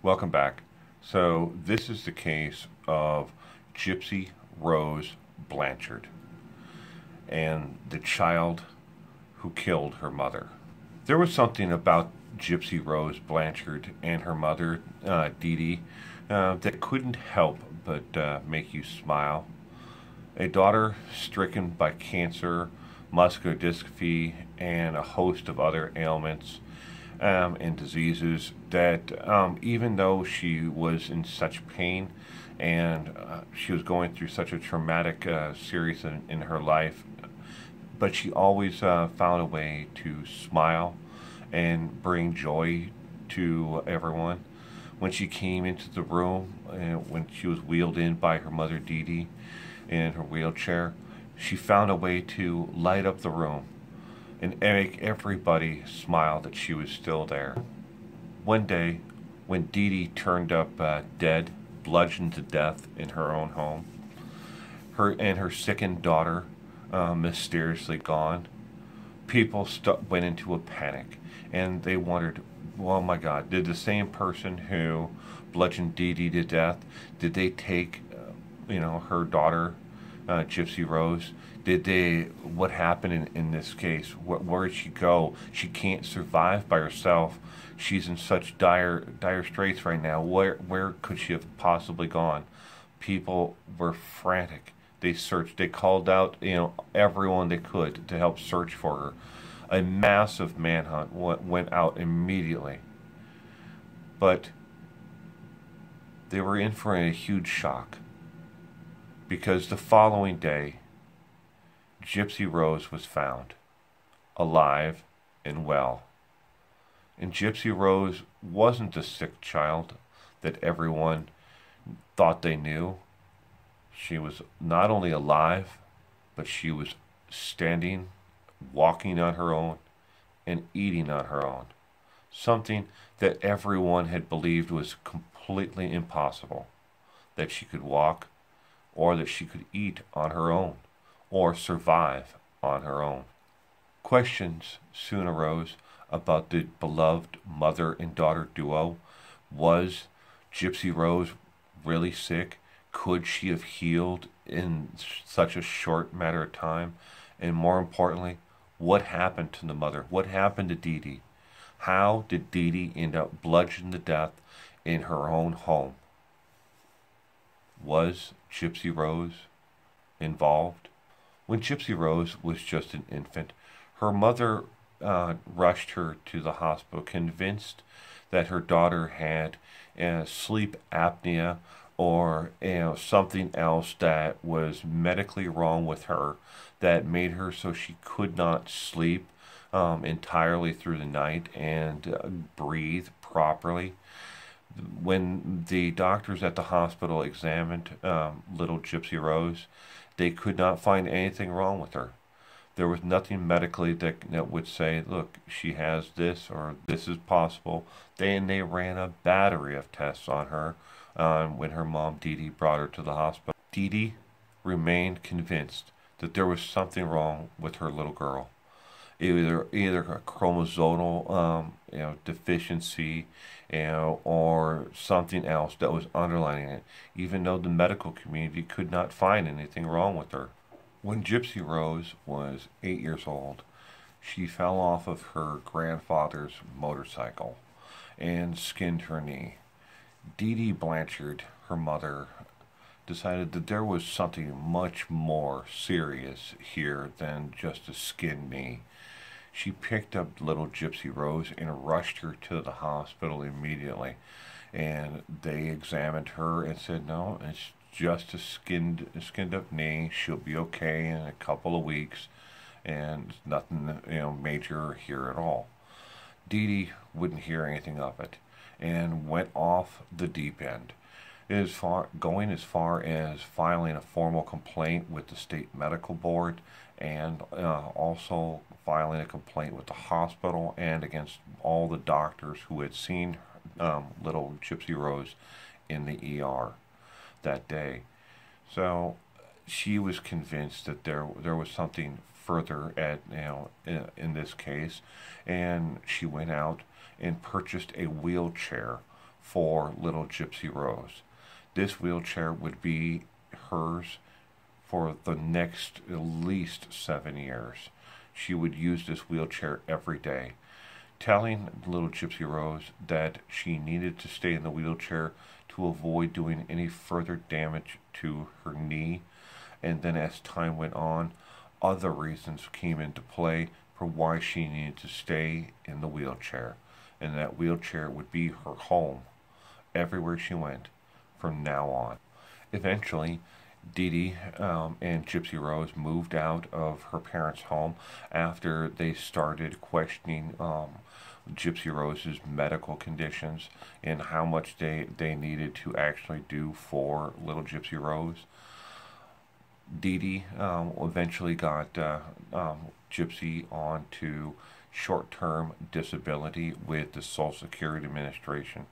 Welcome back. So this is the case of Gypsy Rose Blanchard and the child who killed her mother. There was something about Gypsy Rose Blanchard and her mother, Dee Dee, that couldn't help but make you smile. A daughter stricken by cancer, muscular dystrophy, and a host of other ailments and diseases that even though she was in such pain and she was going through such a traumatic series in her life, but she always found a way to smile and bring joy to everyone. When she came into the room, when she was wheeled in by her mother Dee Dee in her wheelchair, she found a way to light up the room and make everybody smile that she was still there. One day, when Dee Dee turned up dead, bludgeoned to death in her own home, her sickened daughter mysteriously gone, people went into a panic, and they wondered, well, my God, did the same person who bludgeoned Dee Dee to death, did they take, her daughter, Gypsy Rose? What happened in this case? Where did she go? She can't survive by herself. She's in such dire straits right now. Where could she have possibly gone? People were frantic. They searched. They called out, everyone they could to help search for her. A massive manhunt went out immediately. But they were in for a huge shock, because the following day, Gypsy Rose was found, alive and well. And Gypsy Rose wasn't the sick child that everyone thought they knew. She was not only alive, but she was standing, walking on her own, and eating on her own. Something that everyone had believed was completely impossible, that she could walk, or that she could eat on her own, or survive on her own. Questions soon arose about the beloved mother and daughter duo. Was Gypsy Rose really sick? Could she have healed in such a short matter of time? And more importantly, what happened to the mother? What happened to Dee Dee? How did Dee Dee end up bludgeoned to death in her own home? Was Gypsy Rose involved? When Gypsy Rose was just an infant, her mother rushed her to the hospital, convinced that her daughter had sleep apnea or something else that was medically wrong with her, that made her so she could not sleep entirely through the night and breathe properly. When the doctors at the hospital examined little Gypsy Rose, they could not find anything wrong with her. There was nothing medically that would say, look, she has this or this is possible. They ran a battery of tests on her when her mom Dee Dee brought her to the hospital. Dee Dee remained convinced that there was something wrong with her little girl. Either a chromosomal deficiency, or something else that was underlying it, even though the medical community could not find anything wrong with her. When Gypsy Rose was 8 years old, she fell off of her grandfather's motorcycle and skinned her knee. Dee Dee Blanchard, her mother, decided that there was something much more serious here than just a skinned knee. She picked up little Gypsy Rose and rushed her to the hospital immediately. And they examined her and said, no, it's just a skinned up knee. She'll be okay in a couple of weeks, and nothing major here at all. Dee Dee wouldn't hear anything of it and went off the deep end. Going as far as filing a formal complaint with the state medical board, and also filing a complaint with the hospital and against all the doctors who had seen little Gypsy Rose in the ER that day. So she was convinced that there was something further in this case, and she went out and purchased a wheelchair for little Gypsy Rose. This wheelchair would be hers for the next at least 7 years. She would use this wheelchair every day, telling little Gypsy Rose that she needed to stay in the wheelchair to avoid doing any further damage to her knee. And then as time went on, other reasons came into play for why she needed to stay in the wheelchair. And that wheelchair would be her home everywhere she went from now on. Eventually, Dee Dee and Gypsy Rose moved out of her parents' home after they started questioning Gypsy Rose's medical conditions and how much they needed to actually do for little Gypsy Rose. Dee Dee eventually got Gypsy onto short-term disability with the Social Security Administration,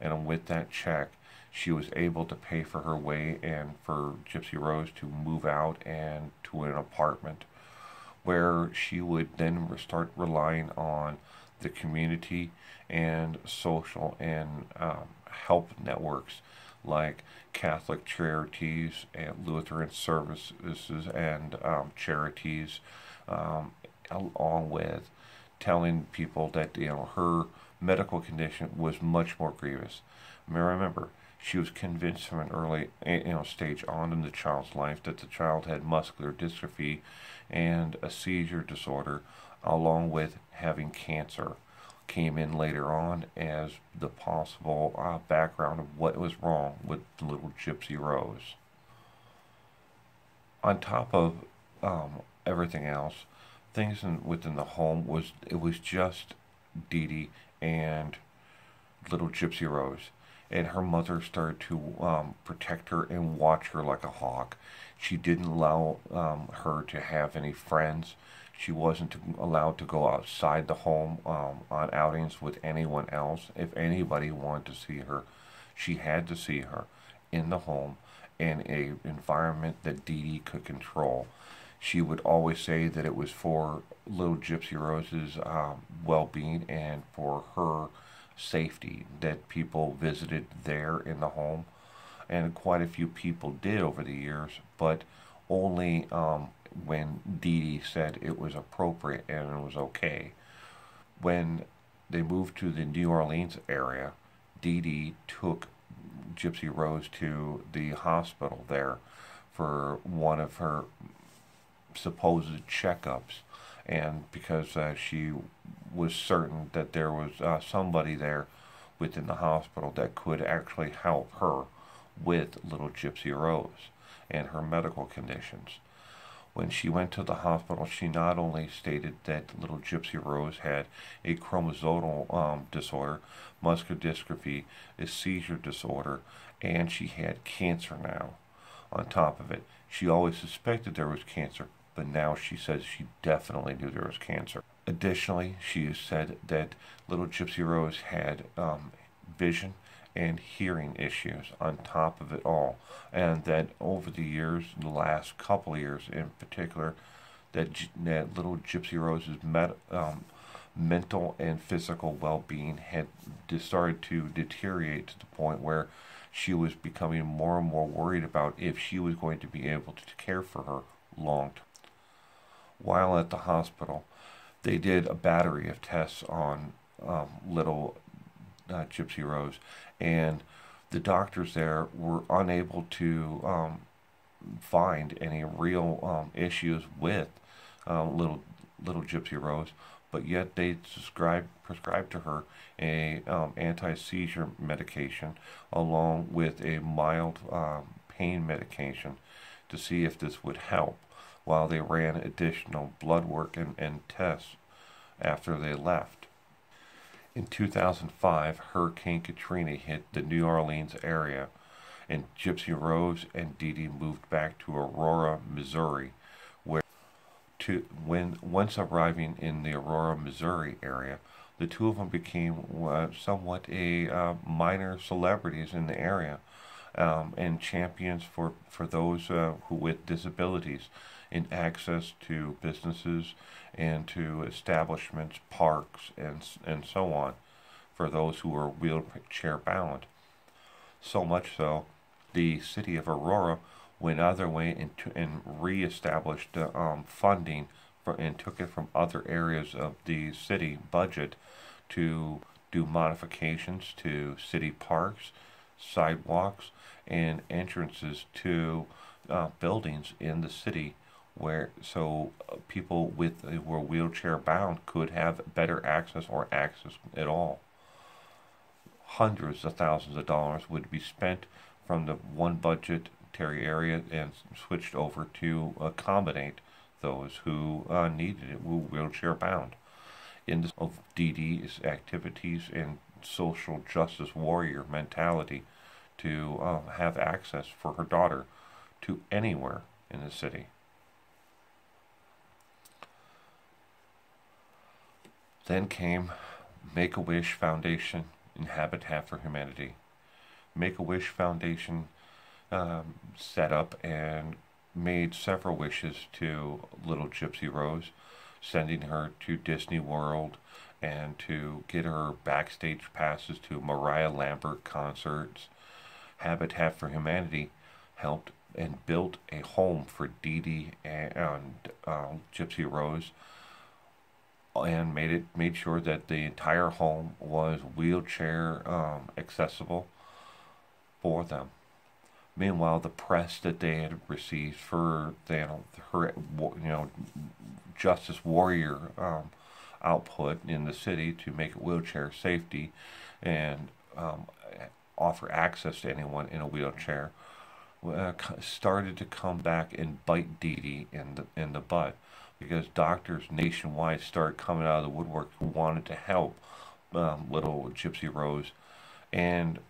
and with that check she was able to pay for her way and for Gypsy Rose to move out and to an apartment where she would then start relying on the community and social and help networks like Catholic Charities and Lutheran Services and charities, along with telling people that her medical condition was much more grievous. I mean, remember, she was convinced from an early stage on in the child's life that the child had muscular dystrophy and a seizure disorder, along with having cancer. Came in later on as the possible background of what was wrong with little Gypsy Rose. On top of everything else, things within the home was just Dee Dee and little Gypsy Rose, and her mother started to protect her and watch her like a hawk. She didn't allow her to have any friends. She wasn't allowed to go outside the home on outings with anyone else. If anybody wanted to see her, she had to see her in the home in an environment that Dee Dee could control. She would always say that it was for little Gypsy Rose's well-being and for her safety that people visited there in the home. And quite a few people did over the years, but only when Dee Dee said it was appropriate and it was okay. When they moved to the New Orleans area, Dee Dee took Gypsy Rose to the hospital there for one of her supposed checkups, and because she was certain that there was somebody there within the hospital that could actually help her with little Gypsy Rose and her medical conditions. When she went to the hospital, she not only stated that little Gypsy Rose had a chromosomal disorder, muscular dystrophy, a seizure disorder, and she had cancer now. On top of it, she always suspected there was cancer, but now she says she definitely knew there was cancer. Additionally, she has said that little Gypsy Rose had vision and hearing issues on top of it all, and that over the years, the last couple of years in particular, that little Gypsy Rose's mental and physical well-being had started to deteriorate to the point where she was becoming more and more worried about if she was going to be able to care for her long term. While at the hospital, they did a battery of tests on little Gypsy Rose, and the doctors there were unable to find any real issues with little Gypsy Rose, but yet they prescribed to her a anti-seizure medication along with a mild pain medication to see if this would help, while they ran additional blood work and tests after they left. In 2005, Hurricane Katrina hit the New Orleans area, and Gypsy Rose and Dee Dee moved back to Aurora, Missouri, once arriving in the Aurora, Missouri area, the two of them became somewhat minor celebrities in the area, and champions for those who with disabilities in access to businesses and to establishments, parks, and so on, for those who are wheelchair bound. So much so, the city of Aurora went out of their way and reestablished funding and took it from other areas of the city budget to do modifications to city parks, sidewalks, and entrances to buildings in the city where people who were wheelchair bound could have better access or access at all. Hundreds of thousands of dollars would be spent from the one budgetary area and switched over to accommodate those who needed it, who were wheelchair bound. In this of Dee Dee's activities and social justice warrior mentality to have access for her daughter to anywhere in the city. Then came Make-A-Wish Foundation and Habitat for Humanity. Make-A-Wish Foundation set up and made several wishes to little Gypsy Rose, sending her to Disney World and to get her backstage passes to Mariah Lambert concerts. Habitat for Humanity helped and built a home for Dee Dee and Gypsy Rose, and made sure that the entire home was wheelchair accessible for them. Meanwhile, the press that they had received for her justice warrior output in the city to make it wheelchair safety and offer access to anyone in a wheelchair started to come back and bite Dee Dee in the butt, because doctors nationwide started coming out of the woodwork who wanted to help little Gypsy Rose. And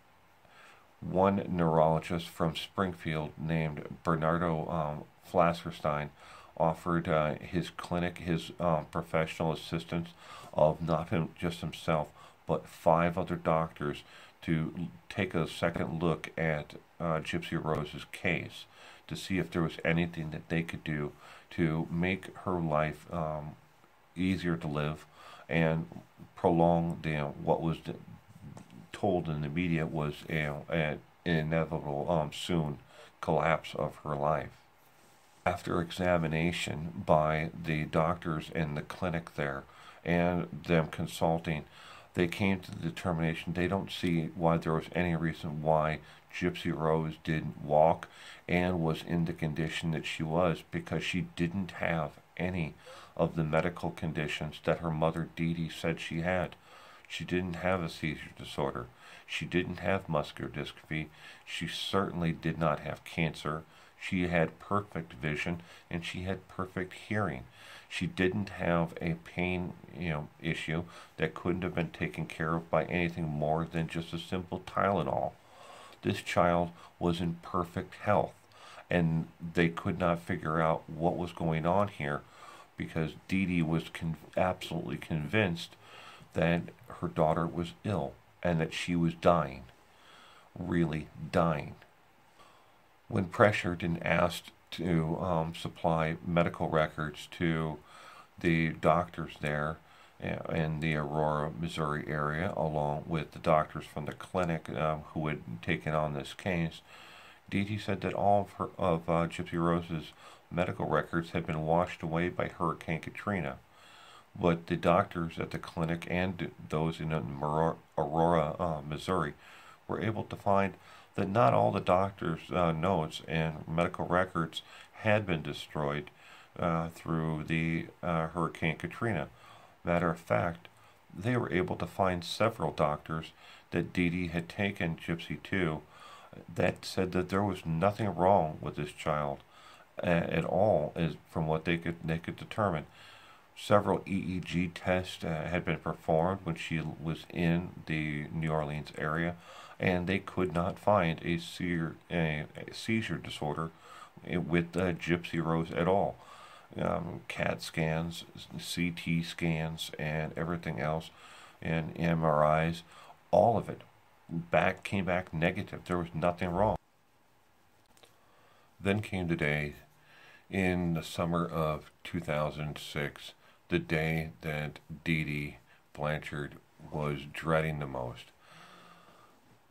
one neurologist from Springfield named Bernardo Flasserstein offered his clinic, his professional assistance of not just himself, but 5 other doctors to take a second look at Gypsy Rose's case to see if there was anything that they could do to make her life easier to live and prolong what was told in the media was an inevitable soon collapse of her life. After examination by the doctors in the clinic there and them consulting, they came to the determination they don't see why there was any reason why Gypsy Rose didn't walk and was in the condition that she was, because she didn't have any of the medical conditions that her mother Dee Dee said she had. She didn't have a seizure disorder. She didn't have muscular dystrophy. She certainly did not have cancer. She had perfect vision and she had perfect hearing. She didn't have a pain, issue that couldn't have been taken care of by anything more than just a simple Tylenol. This child was in perfect health, and they could not figure out what was going on here, because Dee Dee was absolutely convinced that her daughter was ill and that she was dying, really dying. When pressured and asked to supply medical records to the doctors there in the Aurora, Missouri area, along with the doctors from the clinic who had taken on this case, Dee Dee said that all of Gypsy Rose's medical records had been washed away by Hurricane Katrina. But the doctors at the clinic and those in Aurora, Missouri, were able to find that not all the doctors' notes and medical records had been destroyed through the Hurricane Katrina. Matter of fact, they were able to find several doctors that Dee Dee had taken Gypsy to that said that there was nothing wrong with this child at all, from what they could determine. Several EEG tests had been performed when she was in the New Orleans area, and they could not find a seizure disorder with Gypsy Rose at all. CAT scans, CT scans, and everything else, and MRIs, all of it came back negative. There was nothing wrong. Then came the day in the summer of 2006, the day that Dee Dee Blanchard was dreading the most.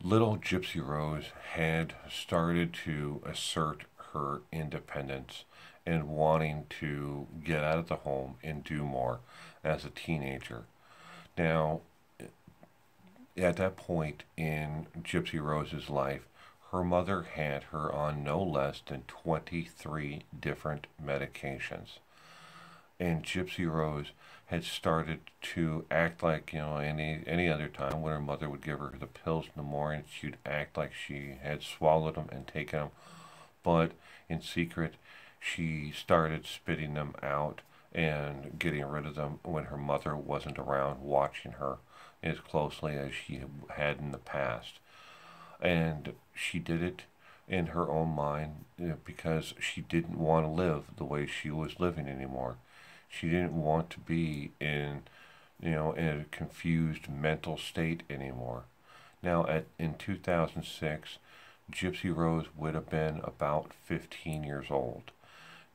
Little Gypsy Rose had started to assert her independence and wanting to get out of the home and do more as a teenager. Now, at that point in Gypsy Rose's life, her mother had her on no less than 23 different medications. And Gypsy Rose had started to act like, any other time when her mother would give her the pills in the morning, she'd act like she had swallowed them and taken them. But in secret, she started spitting them out and getting rid of them when her mother wasn't around watching her as closely as she had in the past. And she did it in her own mind, because she didn't want to live the way she was living anymore. She didn't want to be in a confused mental state anymore. Now, in 2006, Gypsy Rose would have been about 15 years old.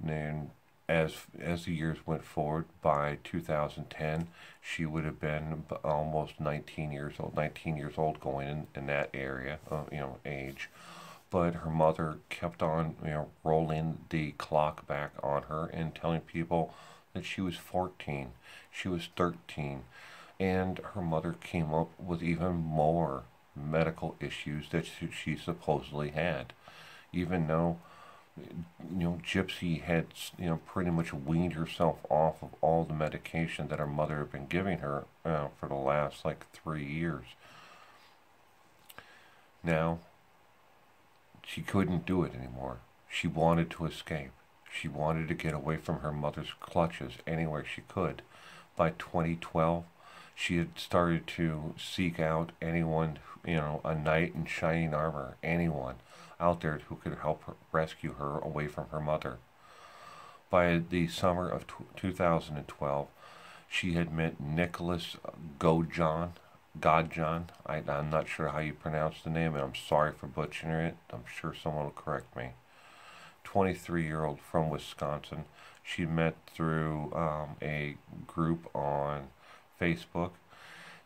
And as the years went forward, by 2010, she would have been almost 19 years old going in that area, age. But her mother kept on, rolling the clock back on her and telling people that she was 14, she was 13, and her mother came up with even more medical issues that she supposedly had, even though Gypsy had pretty much weaned herself off of all the medication that her mother had been giving her for the last like 3 years. Now she couldn't do it anymore. She wanted to escape. She wanted to get away from her mother's clutches anywhere she could. By 2012, she had started to seek out anyone, a knight in shining armor, anyone out there who could help her, rescue her away from her mother. By the summer of 2012, she had met Nicholas Godjohn. I'm not sure how you pronounce the name, and I'm sorry for butchering it. I'm sure someone will correct me. 23-year-old from Wisconsin. She met through a group on Facebook.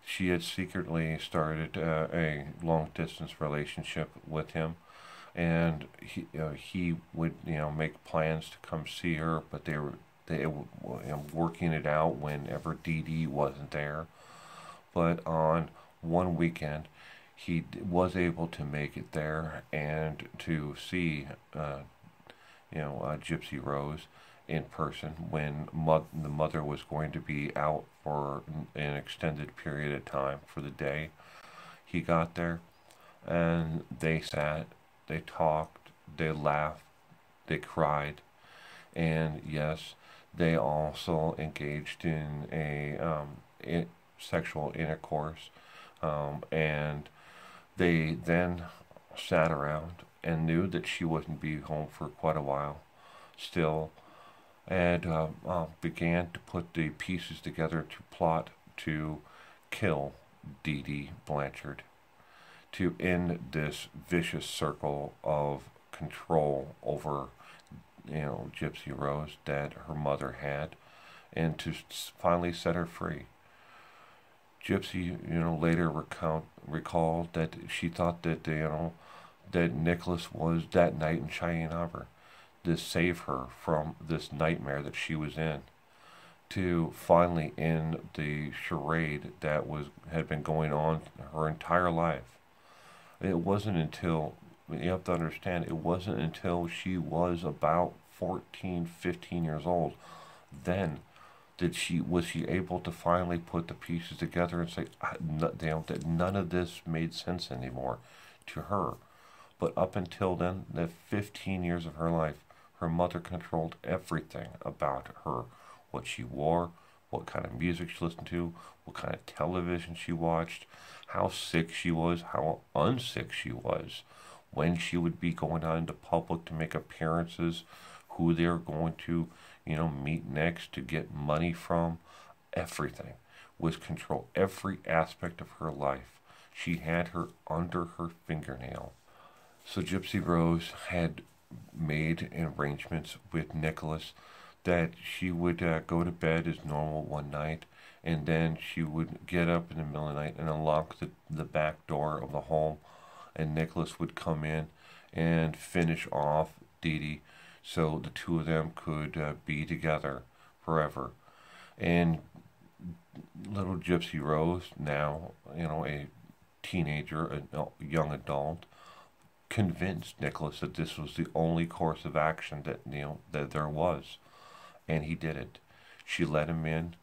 She had secretly started a long-distance relationship with him, and he would make plans to come see her, but they were working it out whenever Dee Dee wasn't there. But on one weekend, he was able to make it there and to see Gypsy Rose in person when the mother was going to be out for an extended period of time for the day. He got there and they sat, they talked, they laughed, they cried, and yes, they also engaged in sexual intercourse, and they then sat around and knew that she wouldn't be home for quite a while still, and began to put the pieces together to plot to kill Dee Dee Blanchard, to end this vicious circle of control over Gypsy Rose that her mother had, and to finally set her free. Gypsy, later recalled that she thought that that Nicholas was that knight in shining armor to save her from this nightmare that she was in, to finally end the charade that had been going on her entire life. It wasn't until, you have to understand, it wasn't until she was about 14, 15 years old, then was she able to finally put the pieces together and say, that none of this made sense anymore to her. But up until then, the 15 years of her life, her mother controlled everything about her. What she wore, what kind of music she listened to, what kind of television she watched, how sick she was, how unsick she was, when she would be going out into public to make appearances, who they were going to, meet next to get money from. Everything was controlled. Every aspect of her life, she had her under her fingernail. So Gypsy Rose had made arrangements with Nicholas that she would go to bed as normal one night, and then she would get up in the middle of the night and unlock the back door of the home and Nicholas would come in and finish off Dee Dee so the two of them could be together forever. And little Gypsy Rose, now, a teenager, a young adult, convinced Nicholas that this was the only course of action that there was, and he did it. She let him in,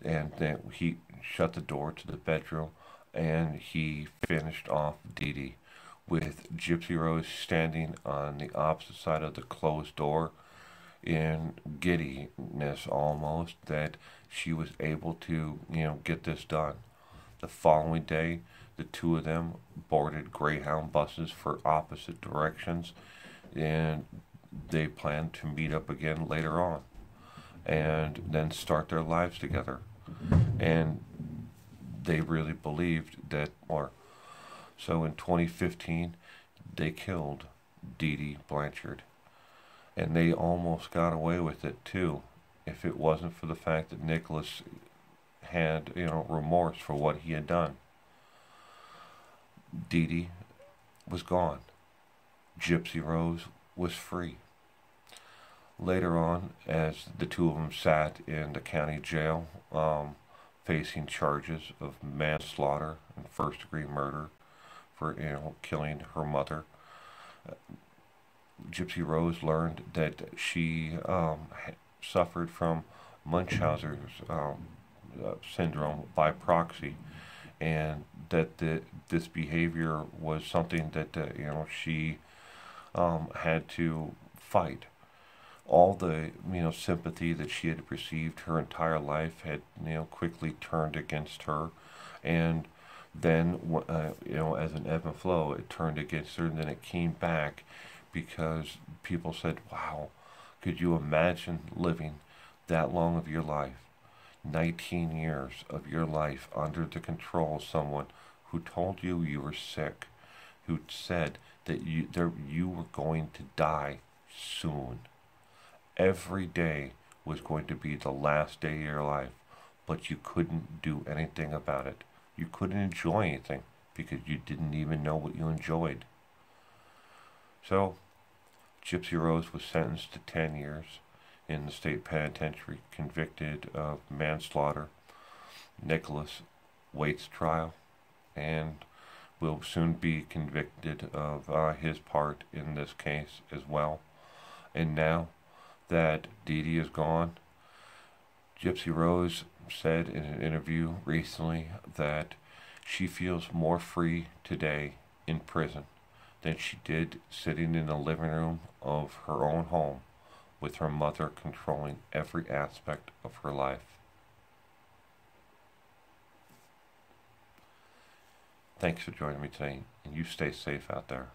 and then he shut the door to the bedroom, and he finished off Dee Dee, with Gypsy Rose standing on the opposite side of the closed door in giddiness almost that she was able to, get this done. The following day, the two of them boarded Greyhound buses for opposite directions, and they planned to meet up again later on and then start their lives together. And they really believed that, or so in 2015, they killed Dee Dee Blanchard. And they almost got away with it too, if it wasn't for the fact that Nicholas had, remorse for what he had done. Dee Dee was gone. Gypsy Rose was free. Later on, as the two of them sat in the county jail, facing charges of manslaughter and first-degree murder for, killing her mother, Gypsy Rose learned that she suffered from Munchausen's syndrome by proxy, and that this behavior was something that she had to fight. All the sympathy that she had received her entire life had quickly turned against her, and then as an ebb and flow, it turned against her, and then it came back because people said, "Wow, could you imagine living that long of your life, 19 years of your life under the control of someone who told you you were sick, who said that you were going to die soon. Every day was going to be the last day of your life, but you couldn't do anything about it. You couldn't enjoy anything because you didn't even know what you enjoyed." So, Gypsy Rose was sentenced to 10 years in the state penitentiary, convicted of manslaughter. Nicholas waits trial and will soon be convicted of his part in this case as well. And now that Dee Dee is gone, Gypsy Rose said in an interview recently that she feels more free today in prison than she did sitting in the living room of her own home with her mother controlling every aspect of her life. Thanks for joining me today, and you stay safe out there.